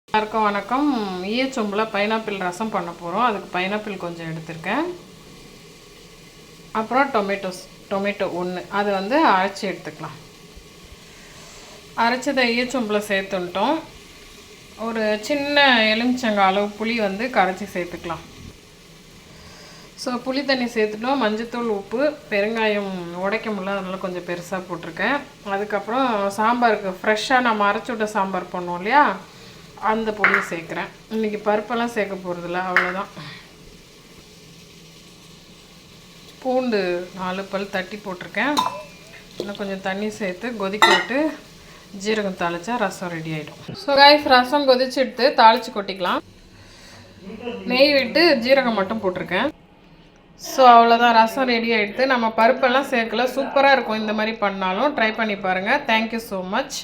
எல்லாருக்கும் வணக்கம். ஈயச்சொம்பில் பைனாப்பிள் ரசம் பண்ண போகிறோம். அதுக்கு பைனாப்பிள் கொஞ்சம் எடுத்திருக்கேன். அப்புறம் டொமேட்டோ ஒன்று, அதை அரைச்சி எடுத்துக்கலாம். அரைச்சதை ஈயச்சொம்பில் சேர்த்துட்டோம். ஒரு சின்ன எலுமிச்சங்காய் அளவு புளி கரைச்சி சேர்த்துக்கலாம். ஸோ புளி தண்ணி சேர்த்துட்டோம். மஞ்சத்தூள், உப்பு, பெருங்காயம் உடைக்க முடியல, அதனால் கொஞ்சம் பெருசாக போட்டிருக்கேன். அதுக்கப்புறம் சாம்பாருக்கு ஃப்ரெஷ்ஷாக நம்ம அரைச்சி விட்ட சாம்பார் பண்ணோம் இல்லையா, அந்த பொடியை சேர்க்குறேன். இன்றைக்கி பருப்பெல்லாம் சேர்க்க போகிறதில்ல, அவ்வளோதான். பூண்டு 4 பல் தட்டி போட்டிருக்கேன். இன்னும் கொஞ்சம் தண்ணி சேர்த்து கொதிக்க விட்டு ஜீரகம் தாளித்தா ரசம் ரெடி ஆகிடும். ஸோ கைஸ், ரசம் கொதிச்சு எடுத்து தாளித்து கொட்டிக்கலாம். நெய் விட்டு ஜீரகம் மட்டும் போட்டிருக்கேன். ஸோ அவ்வளோதான், ரசம் ரெடி ஆகிடுது. நம்ம பருப்பெல்லாம் சேர்க்கல, சூப்பராக இருக்கும். இந்த மாதிரி பண்ணாலும் ட்ரை பண்ணி பாருங்கள். Thank you so much.